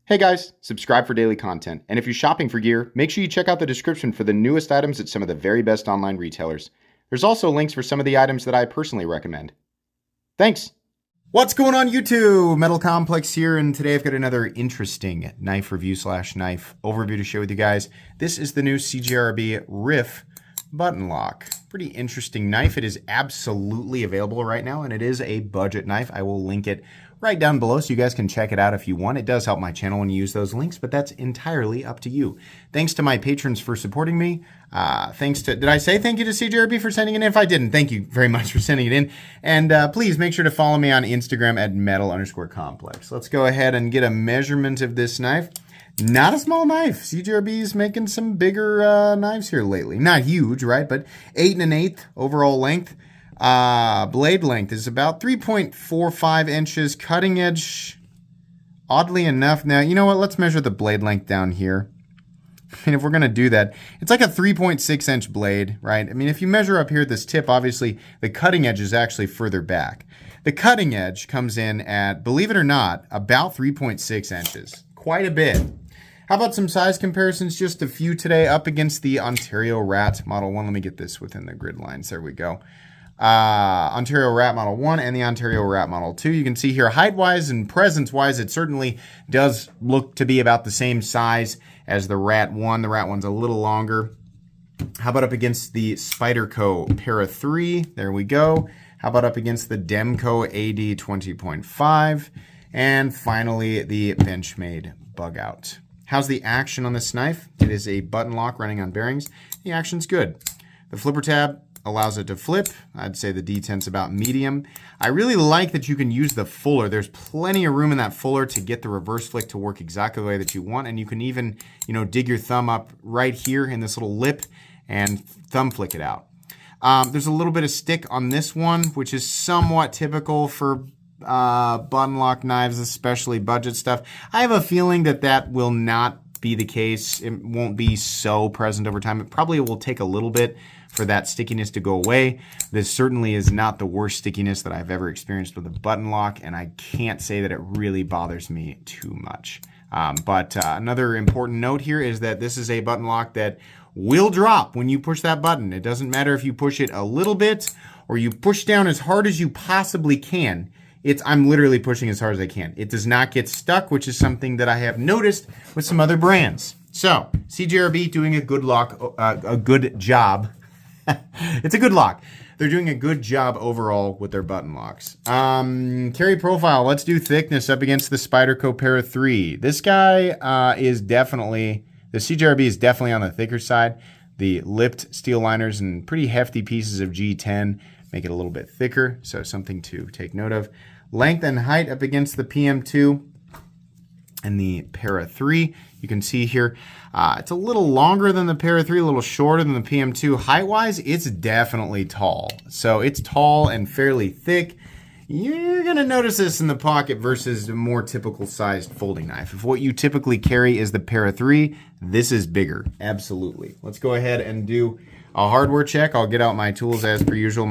Hey guys, subscribe for daily content. And if you're shopping for gear, make sure you check out the description for the newest items at some of the very best online retailers. There's also links for some of the items that I personally recommend. Thanks! What's going on YouTube? Metal Complex here, and today I've got another interesting knife review / knife overview to share with you guys. This is the new CJRB Riff button lock. Pretty interesting knife. It is absolutely available right now, and it is a budget knife. I will link it right down below so you guys can check it out if you want. It does help my channel when you use those links, but that's entirely up to you. Thanks to my patrons for supporting me. Did I say thank you to CJRB for sending it in? If I didn't, thank you very much for sending it in. And please make sure to follow me on Instagram at metal_complex. Let's go ahead and get a measurement of this knife. Not a small knife. CJRB is making some bigger knives here lately. Not huge, right? But 8 1/8 overall length. Blade length is about 3.45 inches. Cutting edge, oddly enough. Now, you know what? Let's measure the blade length down here. I mean, if we're going to do that, it's like a 3.6 inch blade, right? I mean, if you measure up here at this tip, obviously the cutting edge is actually further back. The cutting edge comes in at, believe it or not, about 3.6 inches. Quite a bit. How about some size comparisons? Just a few today up against the Ontario Rat Model 1. Let me get this within the grid lines. There we go. Ontario Rat Model 1 and the Ontario Rat Model 2. You can see here height-wise and presence-wise, it certainly does look to be about the same size as the Rat 1. The Rat 1's a little longer. How about up against the Spyderco Para 3? There we go. How about up against the Demco AD 20.5? And finally, the Benchmade Bug Out. How's the action on this knife? It is a button lock running on bearings. The action's good. The flipper tab allows it to flip. I'd say the deten's about medium. I really like that you can use the fuller. There's plenty of room in that fuller to get the reverse flick to work exactly the way that you want. And you can even, dig your thumb up right here in this little lip and thumb flick it out. There's a little bit of stick on this one, which is somewhat typical for button lock knives, especially budget stuff. I have a feeling that that will not be the case. It won't be so present over time. It probably will take a little bit for that stickiness to go away. This certainly is not the worst stickiness that I've ever experienced with a button lock, and I can't say that it really bothers me too much. But another important note here is that this is a button lock that will drop when you push that button. It doesn't matter if you push it a little bit or you push down as hard as you possibly can. I'm literally pushing as hard as I can. It does not get stuck, which is something that I have noticed with some other brands. So, CJRB doing a good job. It's a good lock. They're doing a good job overall with their button locks. Carry profile. Let's do thickness up against the Spyderco Para 3. This guy is definitely, the CJRB is definitely on the thicker side. The lipped steel liners and pretty hefty pieces of G10 make it a little bit thicker, so something to take note of. Length and height up against the PM2 and the Para 3. You can see here, it's a little longer than the Para 3, a little shorter than the PM2. Height-wise, it's definitely tall. So it's tall and fairly thick. You're going to notice this in the pocket versus a more typical sized folding knife. If what you typically carry is the Para 3, this is bigger. Absolutely. Let's go ahead and do a hardware check. I'll get out my tools as per usual.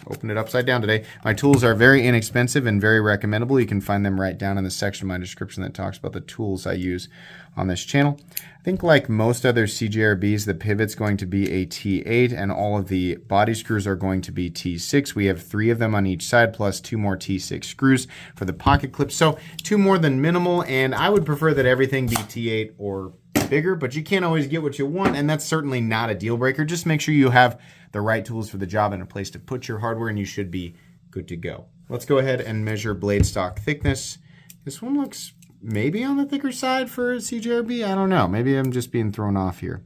Opened it upside down today. My tools are very inexpensive and very recommendable. You can find them right down in the section of my description that talks about the tools I use on this channel. I think like most other CJRBs, the pivot's going to be a T8 and all of the body screws are going to be T6. We have 3 of them on each side plus 2 more T6 screws for the pocket clips. So 2 more than minimal, and I would prefer that everything be T8 or bigger, but you can't always get what you want, and that's certainly not a deal breaker. Just make sure you have the right tools for the job and a place to put your hardware, and you should be good to go. Let's go ahead and measure blade stock thickness. This one looks maybe on the thicker side for a CJRB. I don't know. Maybe I'm just being thrown off here.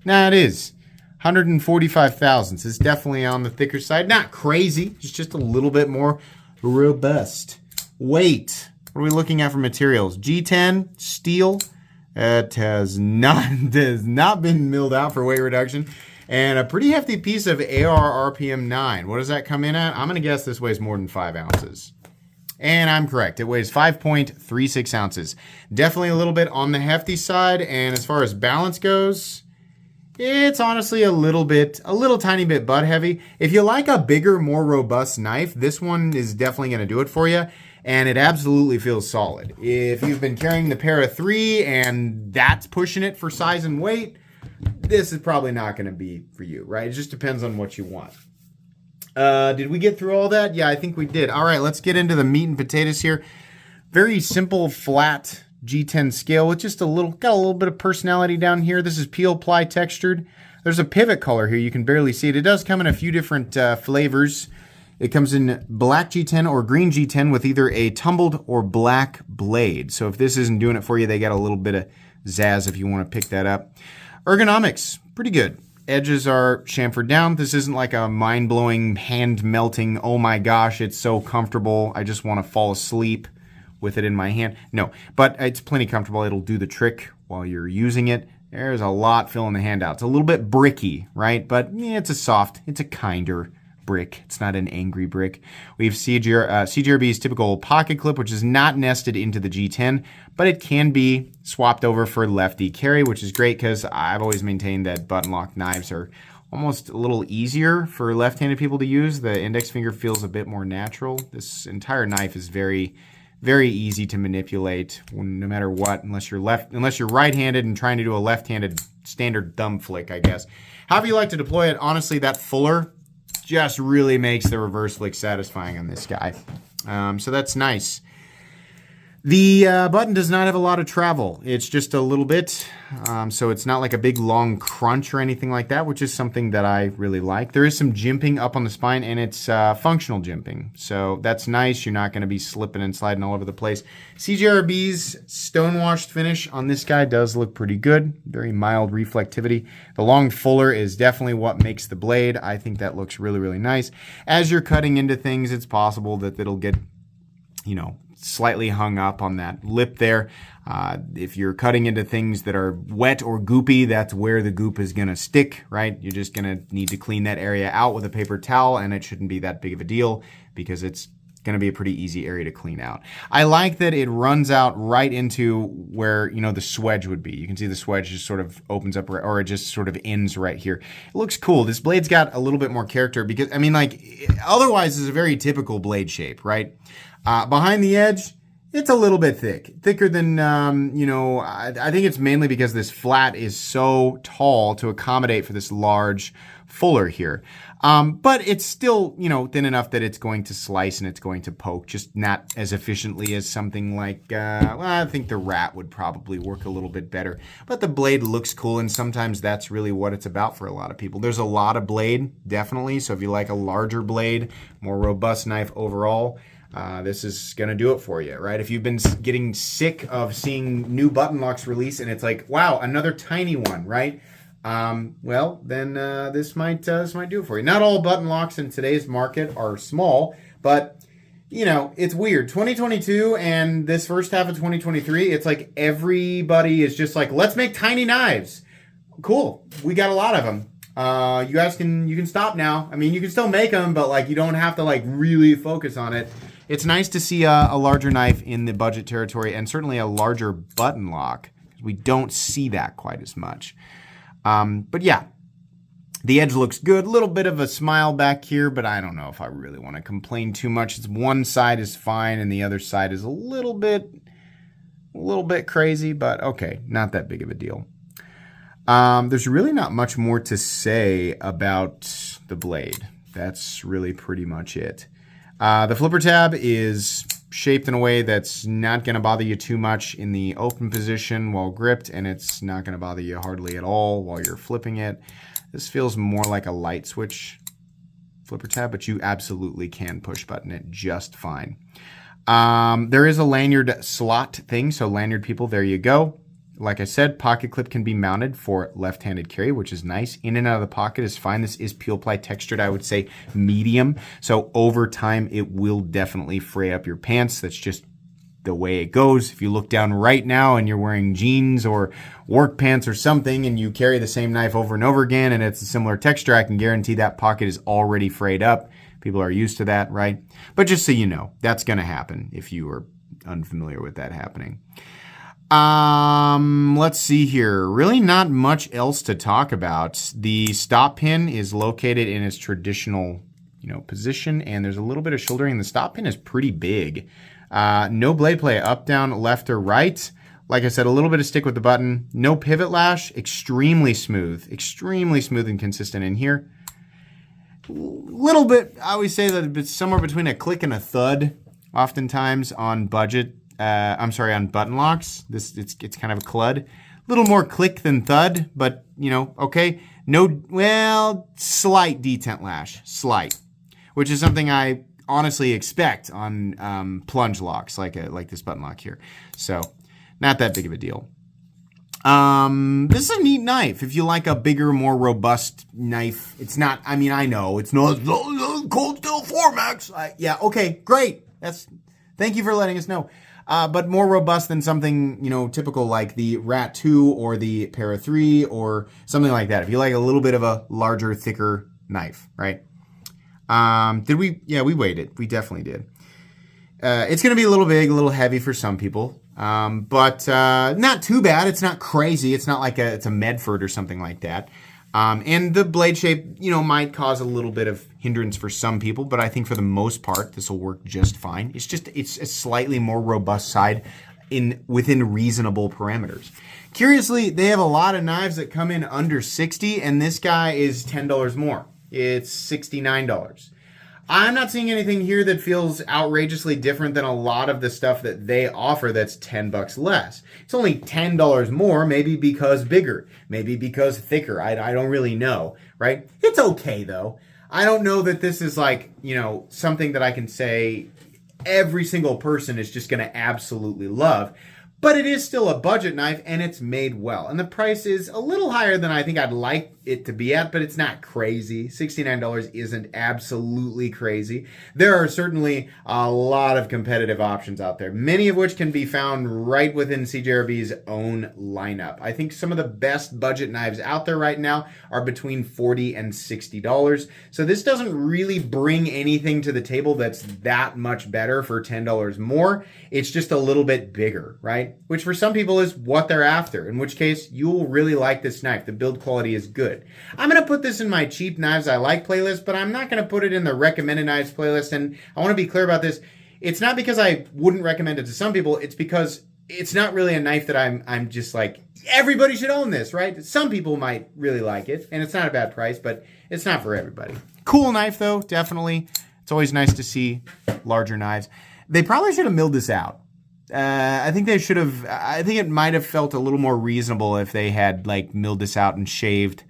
Nah, it is. 145 thousandths. It's definitely on the thicker side. Not crazy. It's just a little bit more robust. Weight. What are we looking at for materials? G10, steel. It has not been milled out for weight reduction. And a pretty hefty piece of AR RPM 9. What does that come in at? I'm going to guess this weighs more than 5 ounces. And I'm correct. It weighs 5.36 ounces. Definitely a little bit on the hefty side. And as far as balance goes, it's honestly a little tiny bit butt heavy. If you like a bigger, more robust knife, this one is definitely going to do it for you. and it absolutely feels solid. If you've been carrying the pair of 3 and that's pushing it for size and weight, this is probably not going to be for you, right? It just depends on what you want. Did we get through all that? Yeah, I think we did. All right, let's get into the meat and potatoes here. Very simple, flat G10 scale with just got a little bit of personality down here. This is peel ply textured. There's a pivot color here. You can barely see it. It does come in a few different flavors. It comes in black G10 or green G10 with either a tumbled or black blade. So if this isn't doing it for you, they got a little bit of zazz if you want to pick that up. Ergonomics, pretty good. Edges are chamfered down. This isn't like a mind-blowing, hand-melting, oh my gosh, it's so comfortable, I just want to fall asleep with it in my hand. No, but it's plenty comfortable. It'll do the trick while you're using it. There's a lot filling the hand out. It's a little bit bricky, right? But yeah, it's a kinder brick. It's not an angry brick. We have CJRB's typical pocket clip, which is not nested into the G10, but it can be swapped over for lefty carry, which is great because I've always maintained that button lock knives are almost a little easier for left-handed people to use. The index finger feels a bit more natural. This entire knife is very, very easy to manipulate no matter what, unless you're right-handed and trying to do a left-handed standard thumb flick, I guess. However you like to deploy it, honestly, that fuller just really makes the reverse flick satisfying on this guy. So that's nice. The button does not have a lot of travel. It's just a little bit, so it's not like a big long crunch or anything like that, which is something that I really like. There is some jimping up on the spine, and it's functional jimping, so that's nice. You're not going to be slipping and sliding all over the place. CJRB's stonewashed finish on this guy does look pretty good. Very mild reflectivity. The long fuller is definitely what makes the blade. I think that looks really, really nice. As you're cutting into things, it's possible that it'll get, slightly hung up on that lip there. If you're cutting into things that are wet or goopy, that's where the goop is going to stick, right? You're just going to need to clean that area out with a paper towel, and it shouldn't be that big of a deal because it's going to be a pretty easy area to clean out. I like that it runs out right into where, the swedge would be. You can see the swedge just sort of opens up, or it just sort of ends right here. It looks cool. This blade's got a little bit more character because, otherwise it's a very typical blade shape, right? Behind the edge, it's a little bit thicker than, I think it's mainly because this flat is so tall to accommodate for this large fuller here. But it's still, thin enough that it's going to slice and it's going to poke, just not as efficiently as something like, I think the Rat would probably work a little bit better. But the blade looks cool, and sometimes that's really what it's about for a lot of people. There's a lot of blade, definitely, so if you like a larger blade, more robust knife overall, this is going to do it for you, right? If you've been getting sick of seeing new button locks release and it's like, wow, another tiny one, right? Well, then this might do it for you. Not all button locks in today's market are small, but it's weird. 2022 and this first half of 2023, it's like everybody is just like, let's make tiny knives. Cool. We got a lot of them. You guys you can stop now. You can still make them, but you don't have to really focus on it. It's nice to see a larger knife in the budget territory, and certainly a larger button lock. We don't see that quite as much. But yeah, the edge looks good. A little bit of a smile back here, but I don't know if I really want to complain too much. It's one side is fine and the other side is a little bit crazy, but okay, not that big of a deal. There's really not much more to say about the blade. That's really pretty much it. The flipper tab is shaped in a way that's not going to bother you too much in the open position while gripped, and it's not going to bother you hardly at all while you're flipping it. This feels more like a light switch flipper tab, but you absolutely can push button it just fine. There is a lanyard slot thing, so lanyard people, there you go. Like I said, pocket clip can be mounted for left-handed carry, which is nice. In and out of the pocket is fine. This is peel ply textured, I would say medium. So over time, it will definitely fray up your pants. That's just the way it goes. If you look down right now and you're wearing jeans or work pants or something and you carry the same knife over and over again and it's a similar texture, I can guarantee that pocket is already frayed up. People are used to that, right? But just so you know, that's going to happen if you are unfamiliar with that happening. Let's see here. Really not much else to talk about. The stop pin is located in its traditional, position, and there's a little bit of shouldering. The stop pin is pretty big. No blade play, up, down, left, or right. Like I said, a little bit of stick with the button. No pivot lash, extremely smooth and consistent in here. Little bit, I always say that it's somewhere between a click and a thud, oftentimes on on button locks. It's kind of a clud. A little more click than thud, but okay. Slight detent lash, slight, which is something I honestly expect on plunge locks like this button lock here. So not that big of a deal. This is a neat knife. If you like a bigger, more robust knife, it's not, I know it's not Cold Steel 4max. Yeah, okay, great. Thank you for letting us know. But more robust than something, typical like the Rat 2 or the Para 3 or something like that. If you like a little bit of a larger, thicker knife, right? We weighed it. We definitely did. It's going to be a little big, a little heavy for some people. But not too bad. It's not crazy. It's not like it's a Medford or something like that. And the blade shape, might cause a little bit of hindrance for some people, but I think for the most part, this will work just fine. It's a slightly more robust side within reasonable parameters. Curiously, they have a lot of knives that come in under $60, and this guy is $10 more. It's $69. I'm not seeing anything here that feels outrageously different than a lot of the stuff that they offer that's $10 less. It's only $10 more, maybe because bigger, maybe because thicker. I don't really know, right? It's okay though. I don't know that this is like, something that I can say every single person is just going to absolutely love. But it is still a budget knife, and it's made well. And the price is a little higher than I think I'd like it to be at, but it's not crazy. $69 isn't absolutely crazy. There are certainly a lot of competitive options out there, many of which can be found right within CJRB's own lineup. I think some of the best budget knives out there right now are between $40 and $60. So this doesn't really bring anything to the table that's that much better for $10 more. It's just a little bit bigger, right? Which for some people is what they're after, in which case you'll really like this knife. The build quality is good. I'm going to put this in my cheap knives I like playlist, but I'm not going to put it in the recommended knives playlist. And I want to be clear about this. It's not because I wouldn't recommend it to some people. It's because it's not really a knife that I'm just like, everybody should own this, right? Some people might really like it, and it's not a bad price, but it's not for everybody. Cool knife though, definitely. It's always nice to see larger knives. They probably should have milled this out. I think they should have. I think it might have felt a little more reasonable if they had like milled this out and shaved,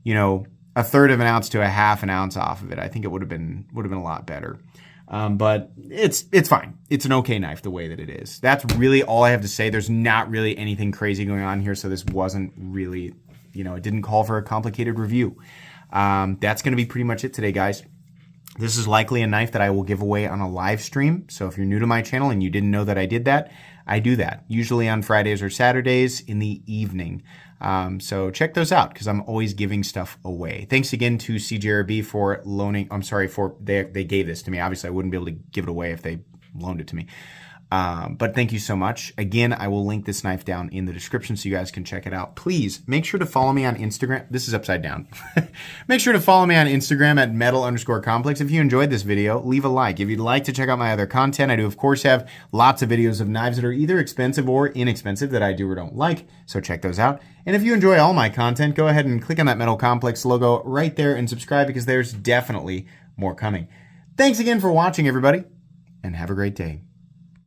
a third of an ounce to a half an ounce off of it. I think it would have been a lot better. But it's fine. It's an okay knife the way that it is. That's really all I have to say. There's not really anything crazy going on here, so this wasn't really, it didn't call for a complicated review. That's going to be pretty much it today, guys. This is likely a knife that I will give away on a live stream. So if you're new to my channel and you didn't know that I did that, I do that usually on Fridays or Saturdays in the evening. So check those out because I'm always giving stuff away. Thanks again to CJRB for loaning. They gave this to me. Obviously, I wouldn't be able to give it away if they loaned it to me. But thank you so much. Again, I will link this knife down in the description so you guys can check it out. Please make sure to follow me on Instagram. This is upside down. Make sure to follow me on Instagram at metal_complex. If you enjoyed this video, leave a like. If you'd like to check out my other content, I do, of course, have lots of videos of knives that are either expensive or inexpensive that I do or don't like. So check those out. And if you enjoy all my content, go ahead and click on that Metal Complex logo right there and subscribe because there's definitely more coming. Thanks again for watching, everybody, and have a great day.